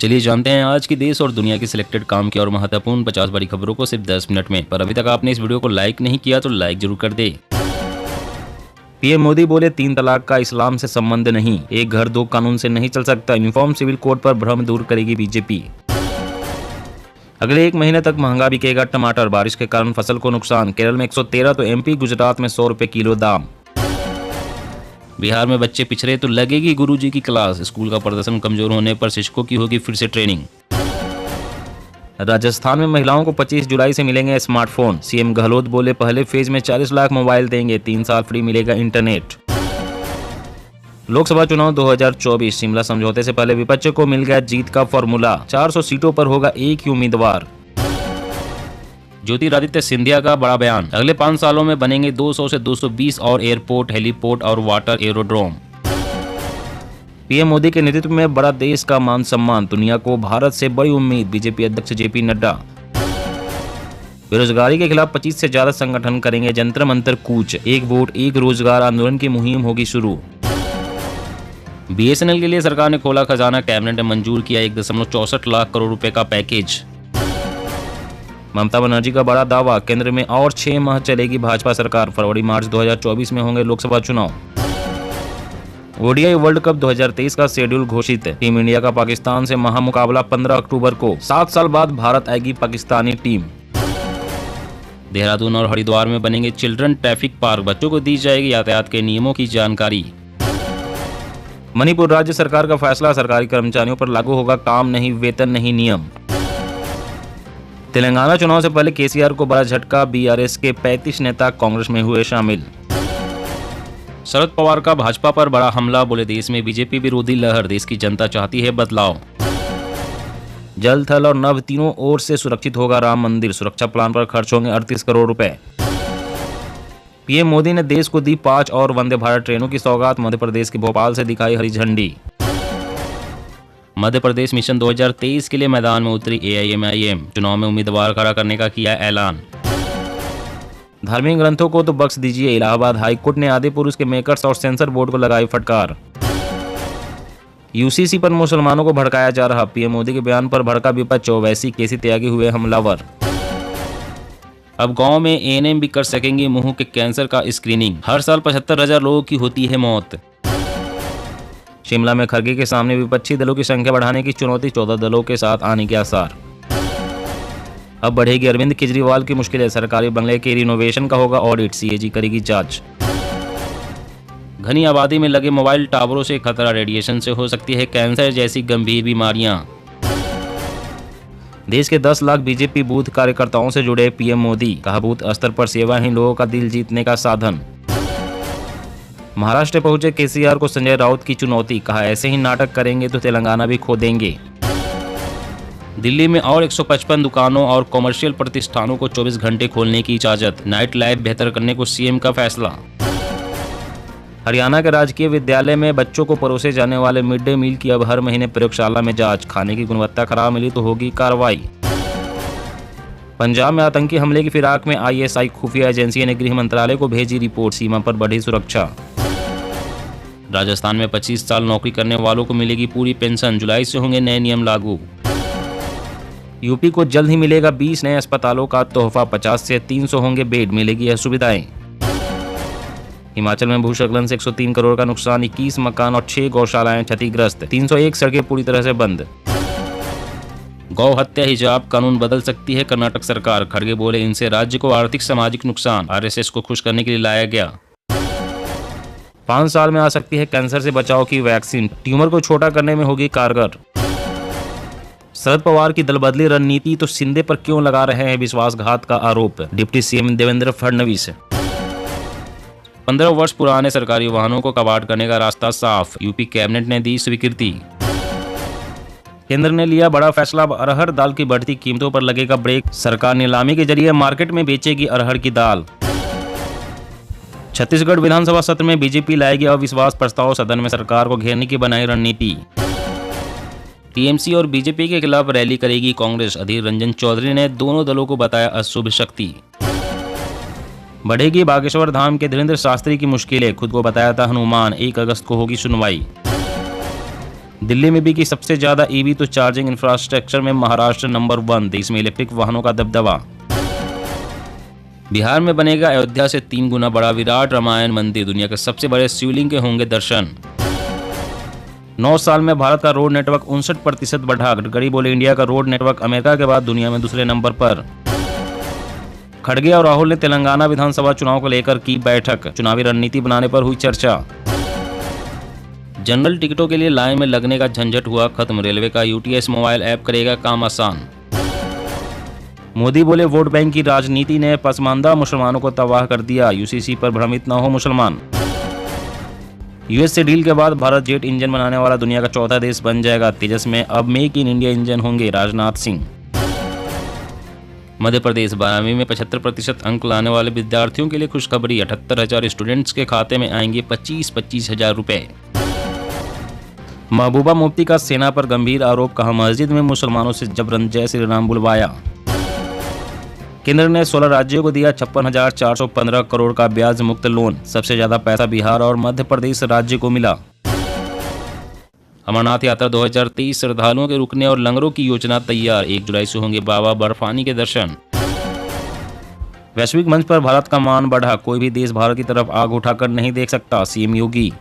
चलिए जानते हैं आज की देश और दुनिया की सिलेक्टेड काम की और महत्वपूर्ण 50 बड़ी खबरों को सिर्फ 10 मिनट में। पर अभी तक आपने इस वीडियो को लाइक नहीं किया तो लाइक जरूर कर दे। पीएम मोदी बोले 3 तलाक का इस्लाम से संबंध नहीं, एक घर 2 कानून से नहीं चल सकता। यूनिफॉर्म सिविल कोड पर भ्रम दूर करेगी बीजेपी। अगले 1 महीने तक महंगा बिकेगा टमाटर, बारिश के कारण फसल को नुकसान। केरल में 113 तो एमपी गुजरात में 100 रुपए किलो दाम। बिहार में बच्चे पिछड़े तो लगेगी गुरुजी की क्लास, स्कूल का प्रदर्शन कमजोर होने पर शिक्षकों की होगी फिर से ट्रेनिंग। राजस्थान में महिलाओं को 25 जुलाई से मिलेंगे स्मार्टफोन, सीएम गहलोत बोले पहले फेज में 40 लाख मोबाइल देंगे, 3 साल फ्री मिलेगा इंटरनेट। लोकसभा चुनाव 2024, शिमला समझौते से पहले विपक्ष को मिल गया जीत का फॉर्मूला, 400 सीटों पर होगा एक ही उम्मीदवार। ज्योतिरादित्य सिंधिया का बड़ा बयान, अगले 5 सालों में बनेंगे 200 से 220 और एयरपोर्ट, हेलीपोर्ट और वाटर एरोड्रोम। पीएम मोदी के नेतृत्व में बड़ा देश का मान सम्मान, दुनिया को भारत से बड़ी उम्मीद, बीजेपी अध्यक्ष जेपी नड्डा। बेरोजगारी के खिलाफ 25 से ज्यादा संगठन करेंगे जंतर मंतर कूच, एक वोट एक रोजगार आंदोलन की मुहिम होगी शुरू। बीएसएनएल के लिए सरकार ने खोला खजाना, कैबिनेट ने मंजूर किया 1.64 लाख करोड़ रुपए का पैकेज। ममता बनर्जी का बड़ा दावा, केंद्र में और 6 माह चलेगी भाजपा सरकार, फरवरी मार्च 2024 में होंगे लोकसभा चुनाव। ओडीआई वर्ल्ड कप 2023 का शेड्यूल घोषित, टीम इंडिया का पाकिस्तान से महामुकाबला 15 अक्टूबर को, 7 साल बाद भारत आएगी पाकिस्तानी टीम। देहरादून और हरिद्वार में बनेंगे चिल्ड्रन ट्रैफिक पार्क, बच्चों को दी जाएगी यातायात के नियमों की जानकारी। मणिपुर राज्य सरकार का फैसला, सरकारी कर्मचारियों पर लागू होगा काम नहीं वेतन नहीं नियम। तेलंगाना चुनाव से पहले केसीआर को बड़ा झटका, बीआरएस के 35 नेता कांग्रेस में हुए शामिल। शरद पवार का भाजपा पर बड़ा हमला, बोले देश में बीजेपी विरोधी लहर, देश की जनता चाहती है बदलाव। जल थल और नभ तीनों ओर से सुरक्षित होगा राम मंदिर, सुरक्षा प्लान पर खर्च होंगे 38 करोड़ रुपए। पीएम मोदी ने देश को दी 5 और वंदे भारत ट्रेनों की सौगात, मध्य प्रदेश के भोपाल से दिखाई हरी झंडी। मध्य प्रदेश मिशन 2023 के लिए मैदान में उतरी एआईएमआईएम, चुनाव में उम्मीदवार खड़ा करने का किया ऐलान। धार्मिक ग्रंथों को तो बख्श दीजिए, इलाहाबाद हाई कोर्ट ने आदि पुरुष के मेकर्स और सेंसर बोर्ड को लगाई फटकार। यूसीसी पर मुसलमानों को भड़काया जा रहा, पीएम मोदी के बयान पर भड़का विपक्ष, ओवैसी केसी त्यागी हुए हमलावर। अब गांव में एएनएम भी कर सकेंगे मुंह के कैंसर का स्क्रीनिंग, हर साल 75,000 लोगों की होती है मौत। शिमला में खरगे के सामने विपक्षी दलों की संख्या बढ़ाने की चुनौती, 14 दलों के साथ आने के आसार। अब बढ़ेगी अरविंद केजरीवाल की मुश्किलें, सरकारी बंगले के रिनोवेशन का होगा ऑडिट, सीएजी करेगी जांच। घनी आबादी में लगे मोबाइल टावरों से खतरा, रेडिएशन से हो सकती है कैंसर जैसी गंभीर बीमारियां। देश के 10 लाख बीजेपी बूथ कार्यकर्ताओं से जुड़े पीएम मोदी, कहा बूथ स्तर पर सेवा ही लोगों का दिल जीतने का साधन। महाराष्ट्र पहुंचे केसीआर को संजय राउत की चुनौती, कहा ऐसे ही नाटक करेंगे तो तेलंगाना भी खो देंगे। दिल्ली में और 155 दुकानों और कॉमर्शियल प्रतिष्ठानों को 24 घंटे खोलने की इजाजत, नाइट लाइफ बेहतर करने को सीएम का फैसला। हरियाणा के राजकीय विद्यालय में बच्चों को परोसे जाने वाले मिड डे मील की अब हर महीने प्रयोगशाला में जांच, खाने की गुणवत्ता खराब मिली तो होगी कार्रवाई। पंजाब में आतंकी हमले की फिराक में आईएसआई खुफिया एजेंसी ने गृह मंत्रालय को भेजी रिपोर्ट, सीमा पर बढ़ी सुरक्षा। राजस्थान में 25 साल नौकरी करने वालों को मिलेगी पूरी पेंशन, जुलाई से होंगे नए नियम लागू। यूपी को जल्द ही मिलेगा 20 नए अस्पतालों का तोहफा, 50 से 300 होंगे बेड, मिलेगी यह सुविधाएं। हिमाचल में भूस्खलन से 103 करोड़ का नुकसान, 21 मकान और 6 गौशालाएं क्षतिग्रस्त, 301 सड़कें पूरी तरह से बंद। गौ हत्या हिजाब कानून बदल सकती है कर्नाटक सरकार, खड़गे बोले इनसे राज्य को आर्थिक सामाजिक नुकसान, आरएसएस को खुश करने के लिए लाया गया। 5 साल में आ सकती है कैंसर से बचाव की वैक्सीन, ट्यूमर को छोटा करने में होगी कारगर। शरद पवार की दलबदली रणनीति तो शिंदे पर क्यों लगा रहे हैं विश्वासघात का आरोप, डिप्टी सीएम देवेंद्र फडणवीस। 15 वर्ष पुराने सरकारी वाहनों को कबाड़ करने का रास्ता साफ, यूपी कैबिनेट ने दी स्वीकृति। केंद्र ने लिया बड़ा फैसला, अरहर दाल की बढ़ती कीमतों पर लगेगा ब्रेक, सरकार नीलामी के जरिए मार्केट में बेचेगी अरहर की दाल। छत्तीसगढ़ विधानसभा सत्र में बीजेपी लाएगी अविश्वास प्रस्ताव, सदन में सरकार को घेरने की बनाई रणनीति। टीएमसी और बीजेपी के खिलाफ रैली करेगी कांग्रेस, अधीर रंजन चौधरी ने दोनों दलों को बताया अशुभ शक्ति। बढ़ेगी बागेश्वर धाम के धीरेन्द्र शास्त्री की मुश्किलें, खुद को बताया था हनुमान, 1 अगस्त को होगी सुनवाई। दिल्ली में बिकी सबसे ज्यादा ईवी तो चार्जिंग इंफ्रास्ट्रक्चर में महाराष्ट्र नंबर 1, देश में इलेक्ट्रिक वाहनों का दबदबा। बिहार में बनेगा अयोध्या से 3 गुना बड़ा विराट रामायण मंदिर, दुनिया के सबसे बड़े शिवलिंग के होंगे दर्शन। 9 साल में भारत का रोड नेटवर्क 59% बढ़ा, गडकरी बोले इंडिया का रोड नेटवर्क अमेरिका के बाद दुनिया में दूसरे नंबर पर। खड़गे और राहुल ने तेलंगाना विधानसभा चुनाव को लेकर की बैठक, चुनावी रणनीति बनाने पर हुई चर्चा। जनरल टिकटों के लिए लाइन में लगने का झंझट हुआ खत्म, रेलवे का यूटीएस मोबाइल ऐप करेगा काम आसान। मोदी बोले वोट बैंक की राजनीति ने पसमानदा मुसलमानों को तबाह कर दिया, यूसीसी पर भ्रमित न हो मुसलमान। यूएस से डील के बाद भारत जेट इंजन बनाने वाला दुनिया का चौथा देश बन जाएगा, तेजस में अब मेक इन इंडिया इंजन होंगे, राजनाथ सिंह। मध्य प्रदेश 12वीं में 75% अंक लाने वाले विद्यार्थियों के लिए खुशखबरी, 78,000 स्टूडेंट्स के खाते में आएंगे 25-25 हजार रुपए। महबूबा मुफ्ती का सेना पर गंभीर आरोप, कहा मस्जिद में मुसलमानों से जबरन जय श्री राम बुलवाया। केंद्र ने 16 राज्यों को दिया 56,415 करोड़ का ब्याज मुक्त लोन, सबसे ज्यादा पैसा बिहार और मध्य प्रदेश राज्य को मिला। अमरनाथ यात्रा 2023 श्रद्धालुओं के रुकने और लंगरों की योजना तैयार, 1 जुलाई से होंगे बाबा बर्फानी के दर्शन। वैश्विक मंच पर भारत का मान बढ़ा, कोई भी देश भारत की तरफ आग उठाकर नहीं देख सकता, सीएम योगी।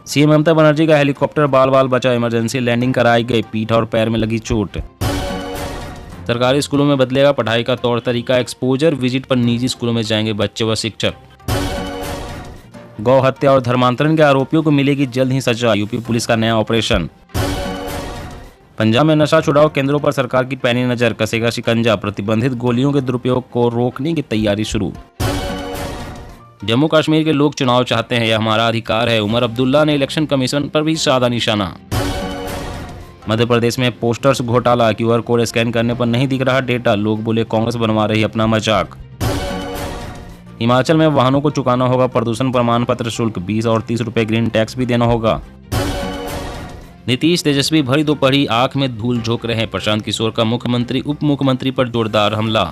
सीएम ममता बनर्जी का हेलीकॉप्टर बाल बाल बचा, इमरजेंसी लैंडिंग कराई गई, पीठ और पैर में लगी चोट। सरकारी स्कूलों में बदलेगा पढ़ाई का तौर तरीका, एक्सपोजर विजिट पर निजी स्कूलों में जाएंगे बच्चे व शिक्षक। गौ हत्या और धर्मांतरण के आरोपियों को मिलेगी जल्द ही सजा, यूपी पुलिस का नया ऑपरेशन। पंजाब में नशा छुड़ाओ केंद्रों पर सरकार की पैनी नजर, कसेगा शिकंजा, प्रतिबंधित गोलियों के दुरुपयोग को रोकने की तैयारी शुरू। जम्मू कश्मीर के लोग चुनाव चाहते हैं, यह हमारा अधिकार है, उमर अब्दुल्ला ने इलेक्शन कमीशन पर भी साधा निशाना। मध्य प्रदेश में पोस्टर्स घोटाला, क्यूआर कोड स्कैन करने पर नहीं दिख रहा डेटा, लोग बोले कांग्रेस बनवा रही अपना मजाक। हिमाचल में वाहनों को चुकाना होगा प्रदूषण प्रमाण पत्र शुल्क, 20 और 30 रुपए ग्रीन टैक्स भी देना होगा। नीतीश तेजस्वी भरी दोपहरी आंख में धूल झोंक रहे, प्रशांत किशोर का मुख्यमंत्री उप मुख्यमंत्री पर जोरदार हमला।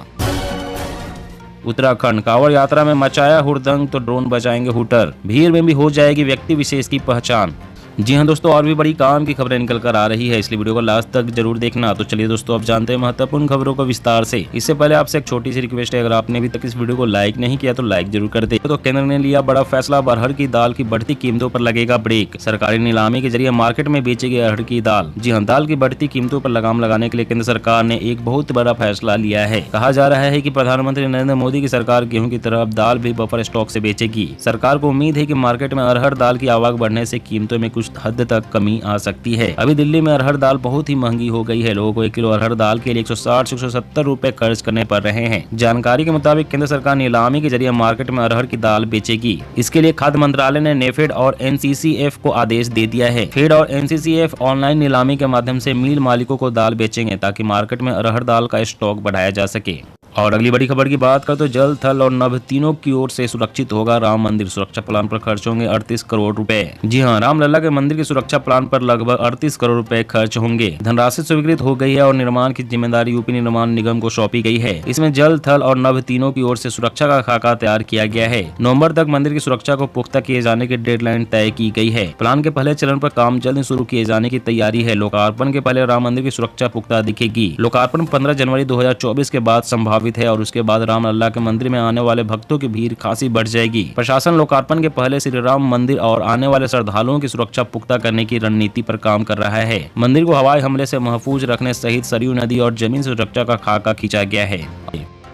उत्तराखंड कांवड़ यात्रा में मचाया हुड़दंग तो ड्रोन बजाएंगे हुटर, भीड़ में भी हो जाएगी व्यक्ति विशेष की पहचान। जी हाँ दोस्तों, और भी बड़ी काम की खबरें निकल कर आ रही है, इसलिए वीडियो को लास्ट तक जरूर देखना। तो चलिए दोस्तों, अब जानते हैं महत्वपूर्ण खबरों को विस्तार से। इससे पहले आपसे एक छोटी सी रिक्वेस्ट है, अगर आपने अभी तक इस वीडियो को लाइक नहीं किया तो लाइक जरूर कर दे। तो केंद्र ने लिया बड़ा फैसला, अरहर की दाल की बढ़ती कीमतों पर लगेगा ब्रेक, सरकारी नीलामी के जरिए मार्केट में बेची गई अरहर की दाल। जी हाँ, दाल की बढ़ती कीमतों पर लगाम लगाने के लिए केंद्र सरकार ने एक बहुत बड़ा फैसला लिया है। कहा जा रहा है कि प्रधानमंत्री नरेंद्र मोदी की सरकार गेहूं की तरह अब दाल भी बफर स्टॉक से बेचेगी। सरकार को उम्मीद है कि मार्केट में अरहर दाल की आवक बढ़ने से कीमतों में कुछ हद तक कमी आ सकती है। अभी दिल्ली में अरहर दाल बहुत ही महंगी हो गई है, लोगों को 1 किलो अरहर दाल के लिए 160 से 170 रुपए खर्च करने पड़ रहे हैं। जानकारी के मुताबिक केंद्र सरकार नीलामी के जरिए मार्केट में अरहर की दाल बेचेगी। इसके लिए खाद्य मंत्रालय ने नेफेड और एनसीसीएफ को आदेश दे दिया है। फेड और एनसीसीएफ ऑनलाइन नीलामी के माध्यम से मिल मालिकों को दाल बेचेंगे, ताकि मार्केट में अरहर दाल का स्टॉक बढ़ाया जा सके। और अगली बड़ी खबर की बात करें तो जल, थल और नभ तीनों की ओर से सुरक्षित होगा राम मंदिर, सुरक्षा प्लान पर खर्च होंगे 38 करोड़ रुपए। जी हां, रामलला के मंदिर की सुरक्षा प्लान पर लगभग 38 करोड़ रुपए खर्च होंगे। धनराशि स्वीकृत हो गई है और निर्माण की जिम्मेदारी यूपी निर्माण निगम को सौंपी गई है। इसमें जल, थल और नभ तीनों की ओर से सुरक्षा का खाका तैयार किया गया है। नवंबर तक मंदिर की सुरक्षा को पुख्ता किए जाने की डेडलाइन तय की गई है। प्लान के पहले चरण पर काम जल्द शुरू किए जाने की तैयारी है। लोकार्पण के पहले राम मंदिर की सुरक्षा पुख्ता दिखेगी। लोकार्पण 15 जनवरी 2024 के बाद संभावित है और उसके बाद रामलला के मंदिर में आने वाले भक्तों की भीड़ खासी बढ़ जाएगी। प्रशासन लोकार्पण के पहले श्री राम मंदिर और आने वाले श्रद्धालुओं की सुरक्षा पुख्ता करने की रणनीति पर काम कर रहा है। मंदिर को हवाई हमले से महफूज रखने सहित सरयू नदी और जमीन सुरक्षा का खाका खींचा गया है।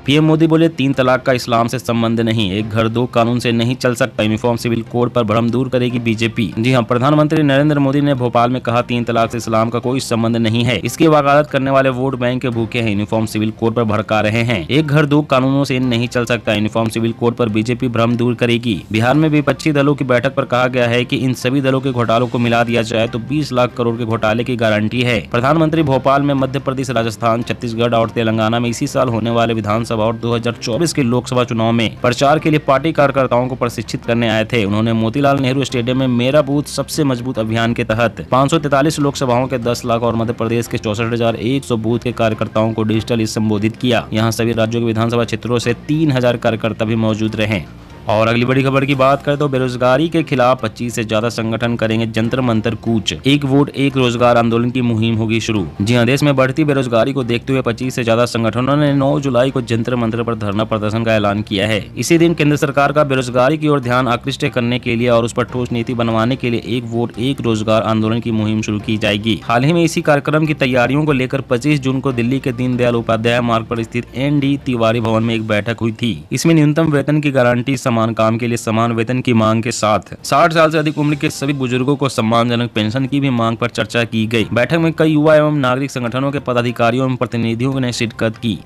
पीएम मोदी बोले 3 तलाक का इस्लाम से संबंध नहीं, एक घर 2 कानून से नहीं चल सकता, यूनिफॉर्म सिविल कोड पर भ्रम दूर करेगी बीजेपी। जी हां, प्रधानमंत्री नरेंद्र मोदी ने भोपाल में कहा 3 तलाक से इस्लाम का कोई संबंध नहीं है। इसकी वकालत करने वाले वोट बैंक के भूखे हैं, यूनिफॉर्म सिविल कोड पर भड़का रहे हैं। एक घर 2 कानूनों से नहीं चल सकता, यूनिफॉर्म सिविल कोड पर बीजेपी भ्रम दूर करेगी। बिहार में विपक्षी दलों की बैठक पर कहा गया है कि इन सभी दलों के घोटालों को मिला दिया जाए तो 20 लाख करोड़ के घोटाले की गारंटी है। प्रधानमंत्री भोपाल में मध्य प्रदेश, राजस्थान, छत्तीसगढ़ और तेलंगाना में इसी साल होने वाले विधानसभा और 2024 के लोकसभा चुनाव में प्रचार के लिए पार्टी कार्यकर्ताओं को प्रशिक्षित करने आए थे। उन्होंने मोतीलाल नेहरू स्टेडियम में मेरा बूथ सबसे मजबूत अभियान के तहत 543 लोकसभाओं के 10 लाख और मध्य प्रदेश के 64,100 बूथ के कार्यकर्ताओं को डिजिटली संबोधित किया। यहाँ सभी राज्यों के विधानसभा क्षेत्रों से 3,000 कार्यकर्ता भी मौजूद रहे। और अगली बड़ी खबर की बात करें तो बेरोजगारी के खिलाफ 25 से ज्यादा संगठन करेंगे जंतर मंतर कूच। एक वोट एक रोजगार आंदोलन की मुहिम होगी शुरू। जी हां, देश में बढ़ती बेरोजगारी को देखते हुए 25 से ज्यादा संगठनों ने 9 जुलाई को जंतर मंतर पर धरना प्रदर्शन का ऐलान किया है। इसी दिन केंद्र सरकार का बेरोजगारी की ओर ध्यान आकृष्ट करने के लिए और उस पर ठोस नीति बनवाने के लिए एक वोट एक रोजगार आंदोलन की मुहिम शुरू की जाएगी। हाल ही में इसी कार्यक्रम की तैयारियों को लेकर 25 जून को दिल्ली के दीनदयाल उपाध्याय मार्ग पर स्थित ND तिवारी भवन में एक बैठक हुई थी। इसमें न्यूनतम वेतन की गारंटी, समान काम के लिए समान वेतन की मांग के साथ 60 साल से अधिक उम्र के सभी बुजुर्गों को सम्मानजनक पेंशन की भी मांग पर चर्चा की गई। बैठक में कई युवा एवं नागरिक संगठनों के पदाधिकारियों एवं प्रतिनिधियों ने शिरकत की।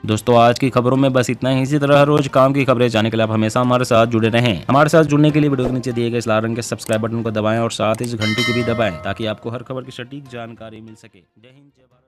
दोस्तों, आज की खबरों में बस इतना ही। इसी तरह हर रोज काम की खबरें जानने के लिए आप हमेशा हमारे साथ जुड़े रहें। हमारे साथ जुड़ने के लिए वीडियो के नीचे दिए गए इस लाल रंग के सब्सक्राइब बटन को दबाएं और साथ ही इस घंटी को भी दबाएं ताकि आपको हर खबर की सटीक जानकारी मिल सके। जय हिंद, जय भारत।